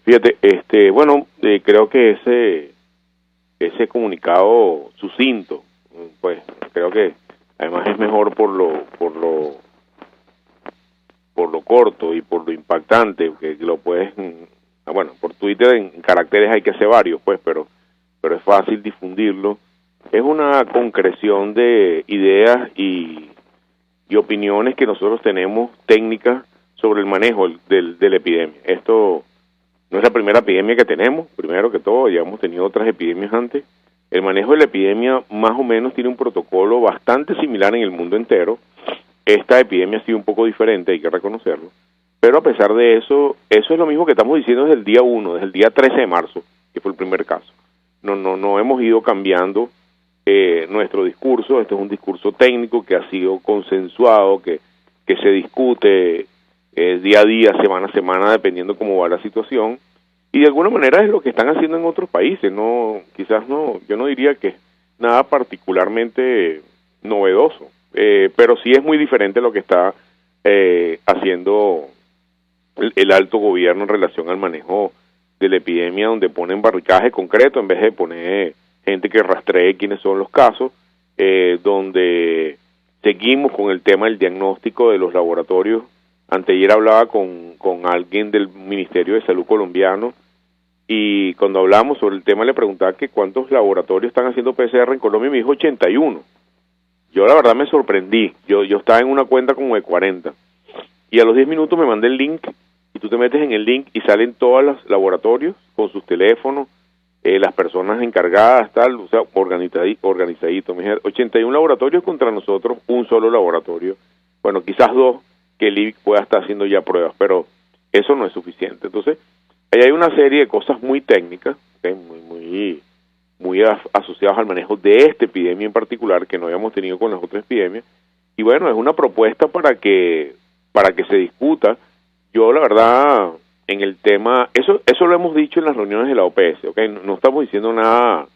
Fíjate, creo que ese comunicado sucinto, pues creo que además es mejor por lo corto y por lo impactante, que lo puedes, por Twitter en caracteres hay que hacer varios, pues, pero es fácil difundirlo. Es una concreción de ideas y opiniones que nosotros tenemos técnicas sobre el manejo de la epidemia. Esto no es la primera epidemia que tenemos, primero que todo, ya hemos tenido otras epidemias antes. El manejo de la epidemia más o menos tiene un protocolo bastante similar en el mundo entero. Esta epidemia ha sido un poco diferente, hay que reconocerlo. Pero a pesar de eso es lo mismo que estamos diciendo desde el día 1, desde el día 13 de marzo, que fue el primer caso. No hemos ido cambiando nuestro discurso. Este es un discurso técnico que ha sido consensuado, que se discute día a día, semana a semana, dependiendo cómo va la situación. Y de alguna manera es lo que están haciendo en otros países. Yo no diría que es nada particularmente novedoso, pero sí es muy diferente lo que está haciendo el alto gobierno en relación al manejo de la epidemia, donde ponen barricaje concreto en vez de poner gente que rastree quiénes son los casos, donde seguimos con el tema del diagnóstico de los laboratorios. Anteayer hablaba con alguien del Ministerio de Salud colombiano, y cuando hablamos sobre el tema le preguntaba que cuántos laboratorios están haciendo PCR en Colombia, y me dijo 81. Yo la verdad me sorprendí. Yo estaba en una cuenta como de 40. Y a los 10 minutos me mandé el link, y tú te metes en el link y salen todos los laboratorios con sus teléfonos, las personas encargadas, tal, o sea, organizadito. Me dijeron 81 laboratorios contra nosotros, un solo laboratorio. Bueno, quizás dos, que el IVIC pueda estar haciendo ya pruebas, pero eso no es suficiente. Entonces, ahí hay una serie de cosas muy técnicas, ¿okay? muy asociadas al manejo de esta epidemia en particular, que no habíamos tenido con las otras epidemias. Y bueno, es una propuesta para que se discuta. Yo, la verdad, en el tema, eso lo hemos dicho en las reuniones de la OPS, ¿okay? No estamos diciendo nada,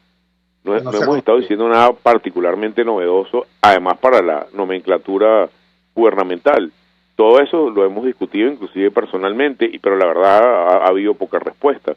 no hemos estado diciendo nada particularmente novedoso, además para la nomenclatura gubernamental. Todo eso lo hemos discutido inclusive personalmente, pero la verdad ha habido poca respuesta.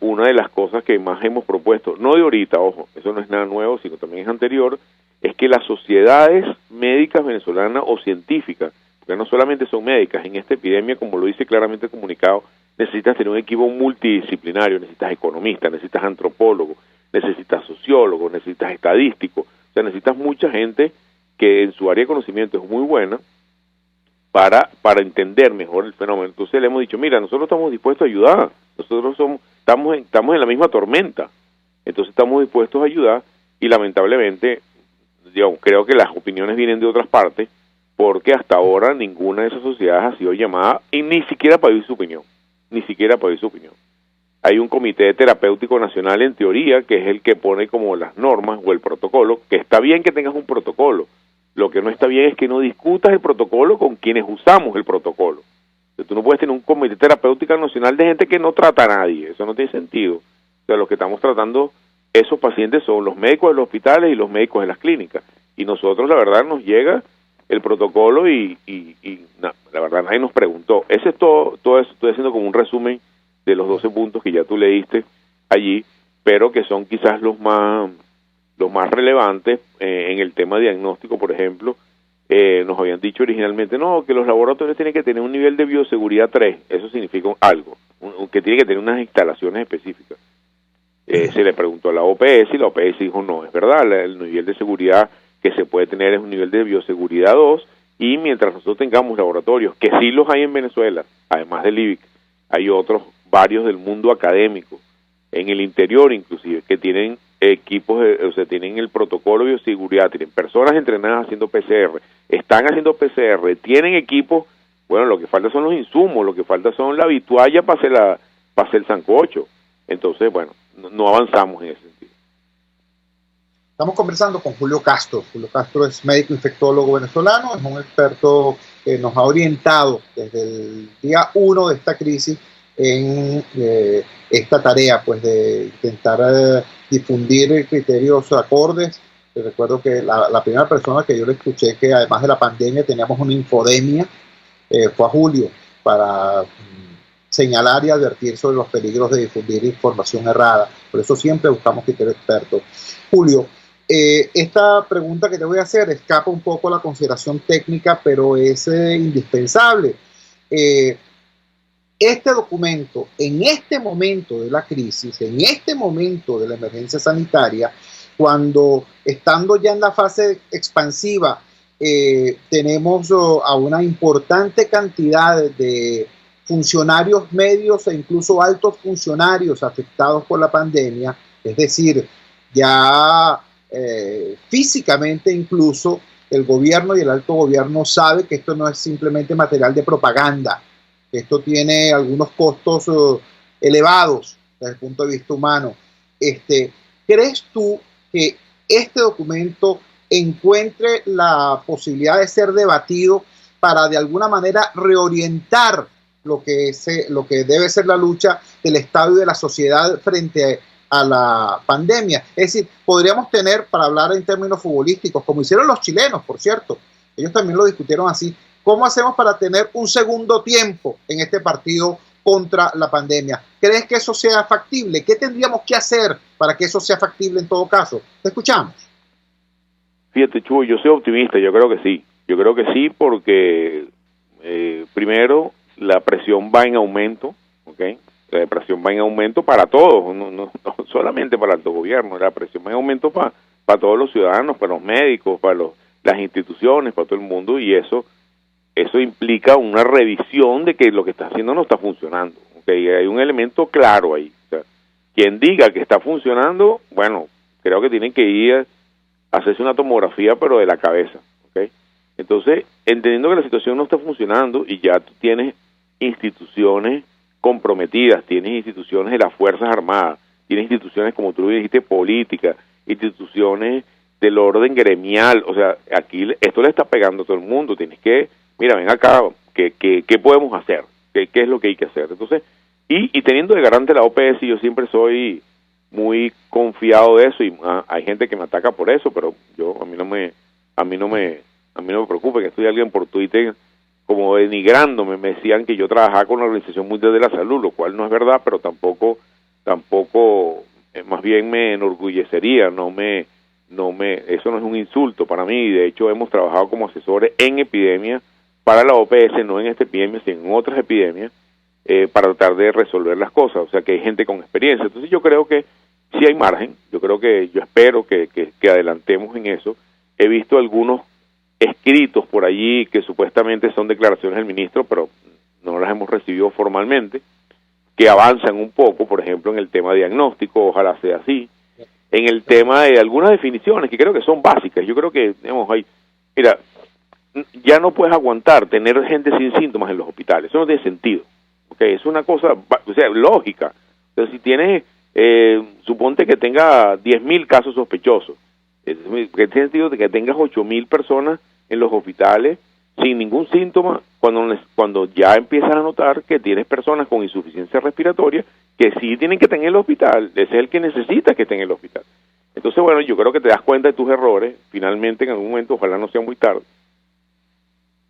Una de las cosas que más hemos propuesto, no de ahorita, ojo, eso no es nada nuevo, sino también es anterior, es que las sociedades médicas venezolanas o científicas, porque no solamente son médicas, en esta epidemia, como lo dice claramente el comunicado, necesitas tener un equipo multidisciplinario, necesitas economistas, necesitas antropólogos, necesitas sociólogos, necesitas estadísticos, o sea, necesitas mucha gente que en su área de conocimiento es muy buena, para entender mejor el fenómeno. Entonces le hemos dicho, mira, nosotros estamos dispuestos a ayudar, nosotros estamos en la misma tormenta, entonces estamos dispuestos a ayudar, y lamentablemente, creo que las opiniones vienen de otras partes, porque hasta ahora ninguna de esas sociedades ha sido llamada, y ni siquiera para oír su opinión, Hay un comité terapéutico nacional, en teoría, que es el que pone como las normas o el protocolo, que está bien que tengas un protocolo. Lo que no está bien es que no discutas el protocolo con quienes usamos el protocolo. Entonces, tú no puedes tener un comité terapéutico nacional de gente que no trata a nadie. Eso no tiene sentido. O sea, los que estamos tratando esos pacientes son los médicos de los hospitales y los médicos de las clínicas. Y nosotros, la verdad, nos llega el protocolo y la verdad nadie nos preguntó. Ese es todo eso. Estoy haciendo como un resumen de los 12 puntos que ya tú leíste allí, pero que son quizás los más relevantes en el tema diagnóstico. Por ejemplo, nos habían dicho originalmente que los laboratorios tienen que tener un nivel de bioseguridad 3, eso significa algo, que tiene que tener unas instalaciones específicas. Se le preguntó a la OPS y la OPS dijo, no, es verdad, el nivel de seguridad que se puede tener es un nivel de bioseguridad 2, y mientras nosotros tengamos laboratorios, que sí los hay en Venezuela, además del IVIC, hay varios del mundo académico, en el interior inclusive, que tienen equipos, tienen el protocolo de bioseguridad, tienen personas entrenadas haciendo PCR, están haciendo PCR, tienen equipos. Bueno, lo que falta son los insumos, lo que falta son la vitualla para hacer el sancocho. Entonces, bueno, no avanzamos en ese sentido. Estamos conversando con Julio Castro. Julio Castro es médico infectólogo venezolano, es un experto que nos ha orientado desde el día 1 de esta crisis en esta tarea, pues, de intentar difundir criterios acordes Recuerdo que la primera persona que yo le escuché que además de la pandemia teníamos una infodemia fue a Julio para señalar y advertir sobre los peligros de difundir información errada. Por eso siempre buscamos criterios expertos. Julio, esta pregunta que te voy a hacer escapa un poco a la consideración técnica, pero es indispensable. Este documento, en este momento de la crisis, en este momento de la emergencia sanitaria, cuando estando ya en la fase expansiva, tenemos a una importante cantidad de funcionarios medios e incluso altos funcionarios afectados por la pandemia, es decir, ya físicamente incluso el gobierno y el alto gobierno sabe que esto no es simplemente material de propaganda, que esto tiene algunos costos elevados desde el punto de vista humano. ¿Crees tú que este documento encuentre la posibilidad de ser debatido para de alguna manera reorientar lo que debe ser la lucha del Estado y de la sociedad frente a la pandemia? Es decir, podríamos tener, para hablar en términos futbolísticos, como hicieron los chilenos, por cierto, ellos también lo discutieron así, ¿cómo hacemos para tener un segundo tiempo en este partido contra la pandemia? ¿Crees que eso sea factible? ¿Qué tendríamos que hacer para que eso sea factible en todo caso? Te escuchamos. Fíjate, Chuy, yo soy optimista, yo creo que sí porque primero la presión va en aumento, ¿ok? La presión va en aumento para todos, no solamente para el alto gobierno, la presión va en aumento para todos los ciudadanos, para los médicos, para las instituciones, para todo el mundo, y eso implica una revisión de que lo que está haciendo no está funcionando, ¿okay? Hay un elemento claro ahí, o sea, quien diga que está funcionando, bueno, creo que tienen que ir a hacerse una tomografía, pero de la cabeza, ¿okay? Entonces, entendiendo que la situación no está funcionando y ya tú tienes instituciones comprometidas, tienes instituciones de las Fuerzas Armadas, tienes instituciones, como tú dijiste, políticas, instituciones del orden gremial, o sea, aquí esto le está pegando a todo el mundo, tienes que, mira, ven acá, ¿qué podemos hacer? ¿Qué es lo que hay que hacer? Entonces, y teniendo de garante la OPS, yo siempre soy muy confiado de eso, y hay gente que me ataca por eso, pero a mí no me preocupa, que estoy alguien por Twitter como denigrándome, me decían que yo trabajaba con la Organización Mundial de la Salud, lo cual no es verdad, pero tampoco más bien me enorgullecería, eso no es un insulto para mí, y de hecho hemos trabajado como asesores en epidemias para la OPS, no en esta epidemia, sino en otras epidemias, para tratar de resolver las cosas, o sea que hay gente con experiencia. Entonces yo creo que sí hay margen, yo espero que adelantemos en eso. He visto algunos escritos por allí que supuestamente son declaraciones del ministro, pero no las hemos recibido formalmente, que avanzan un poco, por ejemplo, en el tema diagnóstico, ojalá sea así, en el tema de algunas definiciones que creo que son básicas. Yo creo que, mira, ya no puedes aguantar tener gente sin síntomas en los hospitales, eso no tiene sentido, ¿okay? Es una cosa, lógica. Entonces, si tienes, suponte que tenga 10.000 casos sospechosos, que tiene sentido de que tengas 8.000 personas en los hospitales sin ningún síntoma, cuando ya empiezas a notar que tienes personas con insuficiencia respiratoria que sí tienen que estar en el hospital, ese es el que necesita que esté en el hospital. Entonces, bueno, yo creo que te das cuenta de tus errores, finalmente en algún momento, ojalá no sea muy tarde,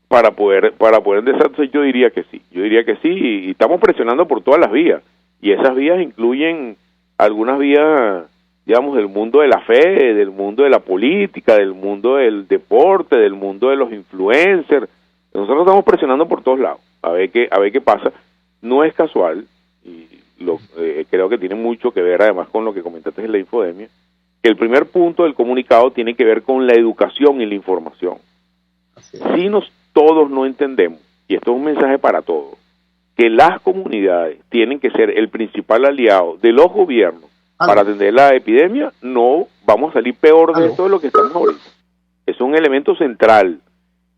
para poder entonces yo diría que sí, y estamos presionando por todas las vías, y esas vías incluyen algunas vías, digamos, del mundo de la fe, del mundo de la política, del mundo del deporte, del mundo de los influencers. Nosotros estamos presionando por todos lados, a ver qué pasa. No es casual, y creo que tiene mucho que ver además con lo que comentaste en la infodemia. El primer punto del comunicado tiene que ver con la educación y la información. Si todos no entendemos, y esto es un mensaje para todos, que las comunidades tienen que ser el principal aliado de los gobiernos para atender la epidemia, no vamos a salir peor de esto de lo que estamos ahorita. Es un elemento central,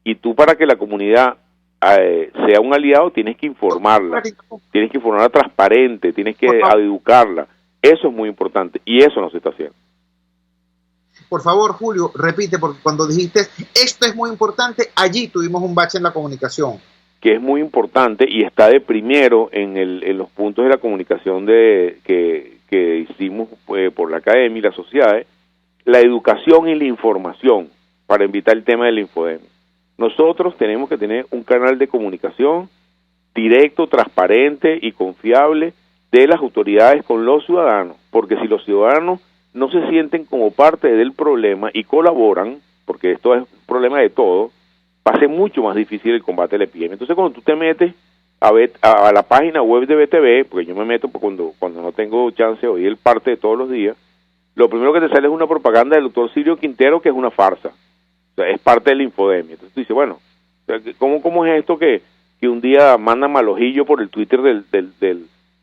y tú, para que la comunidad sea un aliado, tienes que informarla transparente, tienes que educarla. Eso es muy importante, y eso no se está haciendo. Por favor, Julio, repite, porque cuando dijiste esto es muy importante, allí tuvimos un bache en la comunicación. Que es muy importante y está de primero en los puntos de la comunicación que hicimos por la academia y las sociedades, la educación y la información para evitar el tema de la infodemia. Nosotros tenemos que tener un canal de comunicación directo, transparente y confiable de las autoridades con los ciudadanos, porque si los ciudadanos no se sienten como parte del problema y colaboran, porque esto es un problema de todo, va a ser mucho más difícil el combate a la epidemia. Entonces, cuando tú te metes a la página web de BTV, porque yo me meto cuando no tengo chance de oír parte de todos los días, lo primero que te sale es una propaganda del doctor Sirio Quintero, que es una farsa. O sea, es parte de la infodemia. Entonces tú dices, bueno, ¿cómo es esto que un día mandan malojillo por el Twitter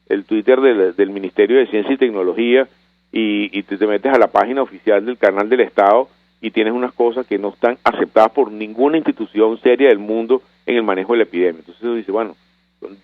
el Twitter del Ministerio de Ciencia y Tecnología y te metes a la página oficial del canal del Estado y tienes unas cosas que no están aceptadas por ninguna institución seria del mundo en el manejo de la epidemia? Entonces tú dices, bueno,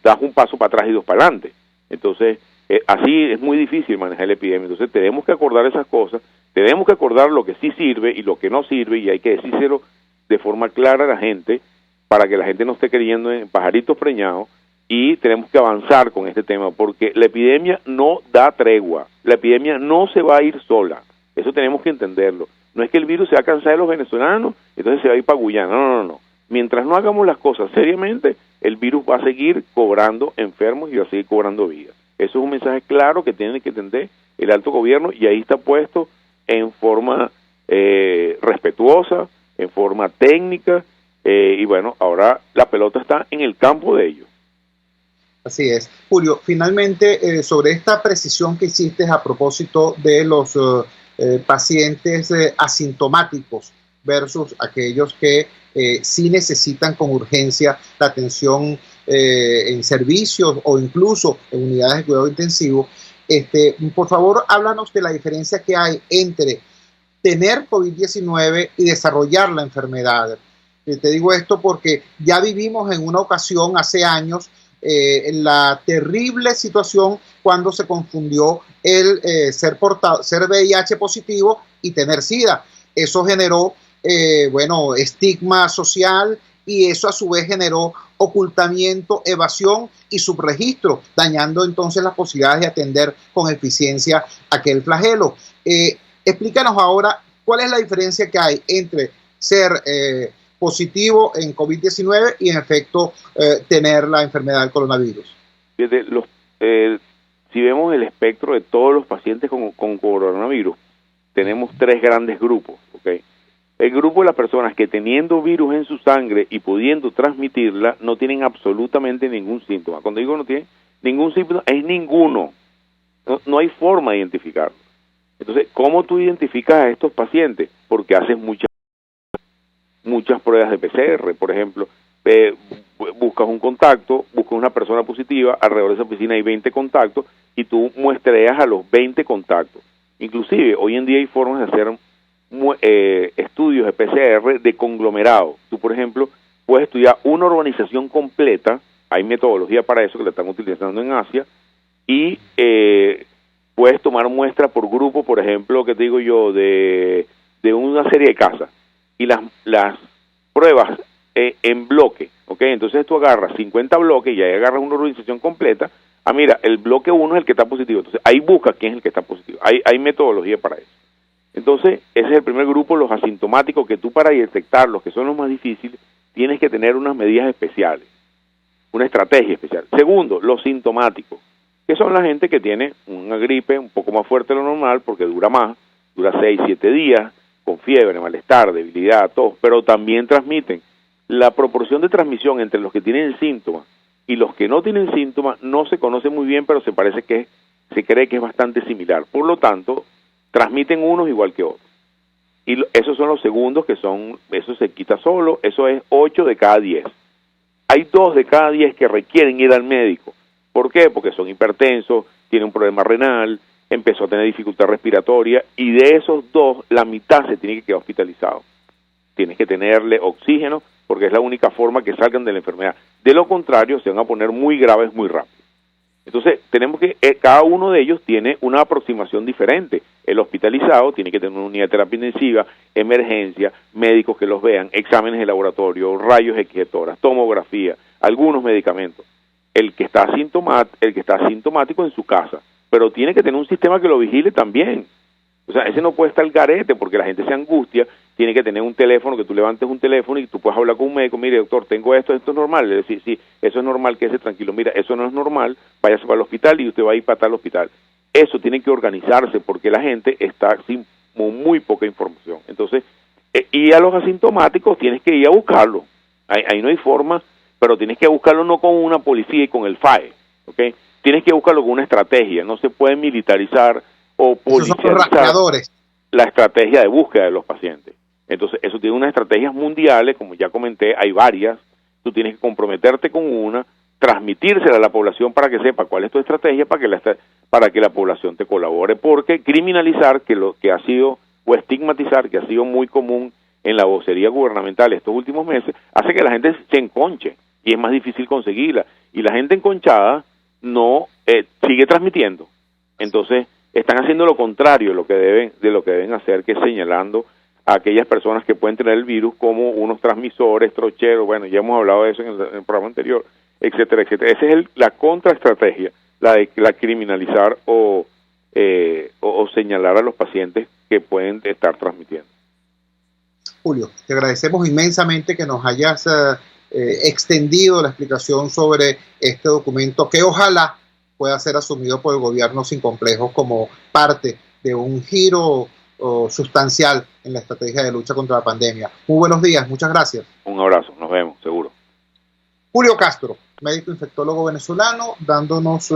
das un paso para atrás y dos para adelante. Entonces, así es muy difícil manejar la epidemia. Entonces tenemos que acordar esas cosas, tenemos que acordar lo que sí sirve y lo que no sirve, y hay que decírselo de forma clara a la gente para que la gente no esté creyendo en pajaritos preñados, y tenemos que avanzar con este tema porque la epidemia no da tregua, la epidemia no se va a ir sola, eso tenemos que entenderlo. No es que el virus se va a cansar de los venezolanos, entonces se va a ir para Guyana, no. Mientras no hagamos las cosas seriamente, el virus va a seguir cobrando enfermos y va a seguir cobrando vidas. Eso es un mensaje claro que tiene que entender el alto gobierno, y ahí está puesto en forma respetuosa, en forma técnica, y bueno, ahora la pelota está en el campo de ellos. Así es. Julio, finalmente, sobre esta precisión que hiciste a propósito de los pacientes asintomáticos versus aquellos que sí necesitan con urgencia la atención en servicios o incluso en unidades de cuidado intensivo, por favor, háblanos de la diferencia que hay entre tener COVID-19 y desarrollar la enfermedad. Te digo esto porque ya vivimos en una ocasión hace años en la terrible situación cuando se confundió el ser VIH positivo y tener SIDA. Eso generó estigma social, y eso a su vez generó ocultamiento, evasión y subregistro, dañando entonces las posibilidades de atender con eficiencia aquel flagelo. Explícanos ahora cuál es la diferencia que hay entre ser positivo en COVID-19 y en efecto tener la enfermedad del coronavirus. Si vemos el espectro de todos los pacientes con coronavirus, tenemos tres grandes grupos, ¿okay? El grupo de las personas que teniendo virus en su sangre y pudiendo transmitirla, no tienen absolutamente ningún síntoma. Cuando digo no tienen ningún síntoma, es ninguno. No hay forma de identificarlo. Entonces, ¿cómo tú identificas a estos pacientes? Porque haces muchas pruebas de PCR, por ejemplo. Buscas un contacto, buscas una persona positiva, alrededor de esa oficina hay 20 contactos, y tú muestreas a los 20 contactos. Inclusive, hoy en día hay formas de hacer estudios de PCR de conglomerado. Tú, por ejemplo, puedes estudiar una urbanización completa, hay metodología para eso que la están utilizando en Asia, y puedes tomar muestras por grupo, por ejemplo, que te digo yo, de una serie de casas, y las pruebas en bloque, ¿ok? Entonces tú agarras 50 bloques y ahí agarras una urbanización completa. Mira, el bloque 1 es el que está positivo, entonces ahí buscas quién es el que está positivo. Hay metodología para eso. Entonces, ese es el primer grupo, los asintomáticos, que tú para detectarlos, que son los más difíciles, tienes que tener unas medidas especiales, una estrategia especial. Segundo, los sintomáticos, que son la gente que tiene una gripe un poco más fuerte de lo normal, porque dura 6, 7 días, con fiebre, malestar, debilidad, tos, pero también transmiten. La proporción de transmisión entre los que tienen síntomas y los que no tienen síntomas no se conoce muy bien, pero se cree que es bastante similar. Por lo tanto, transmiten unos igual que otros. Y esos son los segundos, eso se quita solo, eso es 8 de cada 10. Hay 2 de cada 10 que requieren ir al médico. ¿Por qué? Porque son hipertensos, tienen un problema renal, empezó a tener dificultad respiratoria, y de esos 2, la mitad se tiene que quedar hospitalizado. Tienes que tenerle oxígeno, porque es la única forma que salgan de la enfermedad. De lo contrario, se van a poner muy graves muy rápido. Entonces, tenemos que, cada uno de ellos tiene una aproximación diferente. El hospitalizado tiene que tener una unidad de terapia intensiva, emergencia, médicos que los vean, exámenes de laboratorio, rayos X, tomografía, algunos medicamentos. El que está asintomático en su casa, pero tiene que tener un sistema que lo vigile también. O sea, ese no puede estar al garete porque la gente se angustia, tiene que tener un teléfono, que tú levantes un teléfono y tú puedes hablar con un médico, mire doctor, tengo esto es normal, le decir, sí, eso es normal, quédese tranquilo, mira, eso no es normal, váyase para el hospital y usted va a ir para tal hospital. Eso tiene que organizarse porque la gente está sin muy poca información. Entonces, y a los asintomáticos tienes que ir a buscarlo, ahí no hay forma, pero tienes que buscarlo no con una policía y con el FAE, ¿ok? Tienes que buscarlo con una estrategia, no se puede militarizar o policializar la estrategia de búsqueda de los pacientes. Entonces, eso tiene unas estrategias mundiales, como ya comenté, hay varias, tú tienes que comprometerte con una, transmitírsela a la población para que sepa cuál es tu estrategia para que la población te colabore, porque criminalizar, que lo que ha sido, o estigmatizar, que ha sido muy común en la vocería gubernamental estos últimos meses, hace que la gente se enconche y es más difícil conseguirla, y la gente enconchada no sigue transmitiendo. Entonces, están haciendo lo contrario de lo que deben hacer, que es señalando a aquellas personas que pueden tener el virus como unos transmisores, trocheros, bueno, ya hemos hablado de eso en el programa anterior, etcétera, etcétera. Esa es la contraestrategia, la de criminalizar o señalar a los pacientes que pueden estar transmitiendo. Julio, te agradecemos inmensamente que nos hayas extendido la explicación sobre este documento, que ojalá pueda ser asumido por el gobierno sin complejos como parte de un giro sustancial en la estrategia de lucha contra la pandemia. Muy buenos días, muchas gracias. Un abrazo, nos vemos, seguro. Julio Castro, médico infectólogo venezolano, dándonos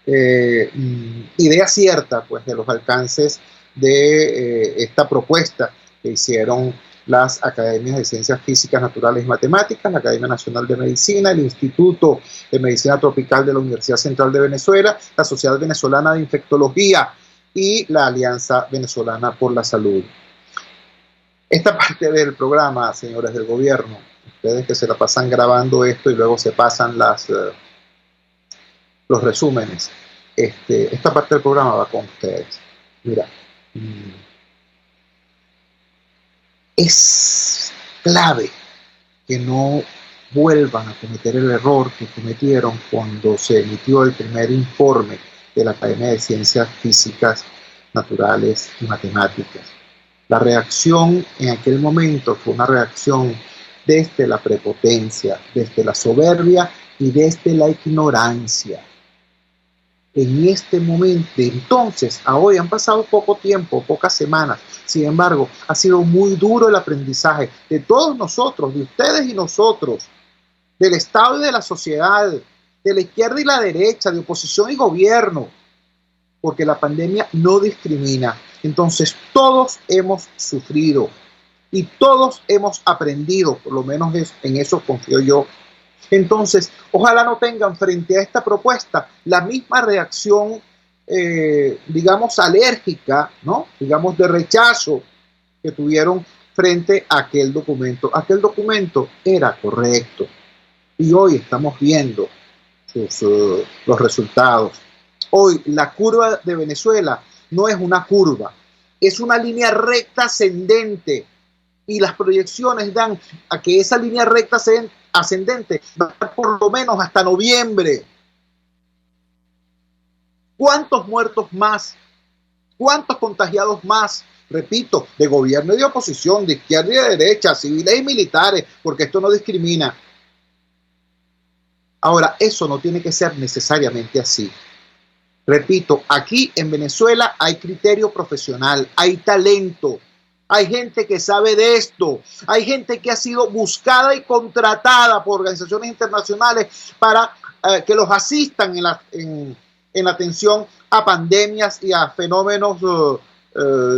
idea cierta pues, de los alcances de esta propuesta que hicieron las Academias de Ciencias Físicas, Naturales y Matemáticas, la Academia Nacional de Medicina, el Instituto de Medicina Tropical de la Universidad Central de Venezuela, la Sociedad Venezolana de Infectología y la Alianza Venezolana por la Salud. Esta parte del programa, señores del gobierno, ustedes que se la pasan grabando esto y luego se pasan los resúmenes, esta parte del programa va con ustedes. Mira, es clave que no vuelvan a cometer el error que cometieron cuando se emitió el primer informe de la Academia de Ciencias Físicas, Naturales y Matemáticas. La reacción en aquel momento fue una reacción desde la prepotencia, desde la soberbia y desde la ignorancia. En este momento, entonces, a hoy han pasado poco tiempo, pocas semanas. Sin embargo, ha sido muy duro el aprendizaje de todos nosotros, de ustedes y nosotros, del Estado y de la sociedad, de la izquierda y la derecha, de oposición y gobierno, porque la pandemia no discrimina. Entonces, todos hemos sufrido y todos hemos aprendido, por lo menos en eso confío yo. Entonces, ojalá no tengan frente a esta propuesta la misma reacción, digamos, alérgica, ¿no? Digamos, de rechazo que tuvieron frente a aquel documento. Aquel documento era correcto y hoy estamos viendo los resultados. Hoy la curva de Venezuela no es una curva, es una línea recta ascendente y las proyecciones dan a que esa línea recta ascendente va a estar por lo menos hasta noviembre. ¿Cuántos muertos más? ¿Cuántos contagiados más? Repito, de gobierno y de oposición, de izquierda y de derecha, civiles y militares, porque esto no discrimina. Ahora, eso no tiene que ser necesariamente así. Repito, aquí en Venezuela hay criterio profesional, hay talento, hay gente que sabe de esto, hay gente que ha sido buscada y contratada por organizaciones internacionales para que los asistan en la atención a pandemias y a fenómenos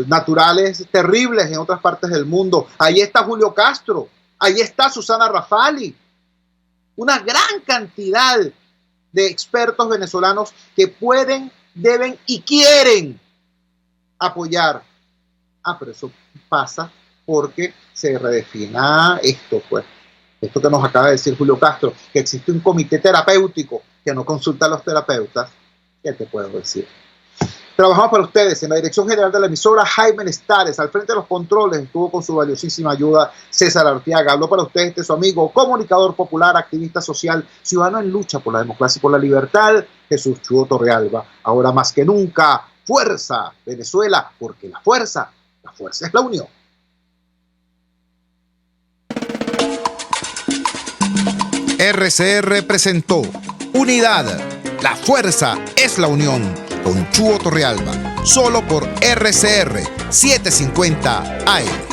naturales terribles en otras partes del mundo. Ahí está Julio Castro, ahí está Susana Rafali, una gran cantidad de expertos venezolanos que pueden, deben y quieren apoyar. Pero eso pasa porque se redefina esto, pues. Esto que nos acaba de decir Julio Castro, que existe un comité terapéutico que no consulta a los terapeutas. ¿Qué te puedo decir? Trabajamos para ustedes en la dirección general de la emisora Jaime Estares. Al frente de los controles estuvo con su valiosísima ayuda César Arteaga. Habló para ustedes su amigo, comunicador popular, activista social, ciudadano en lucha por la democracia y por la libertad, Jesús Chuo Torrealba. Ahora más que nunca, Fuerza Venezuela, porque la fuerza es la unión. RCR presentó Unidad, la fuerza es la unión, con Chuo Torrealba, solo por RCR 750 AM.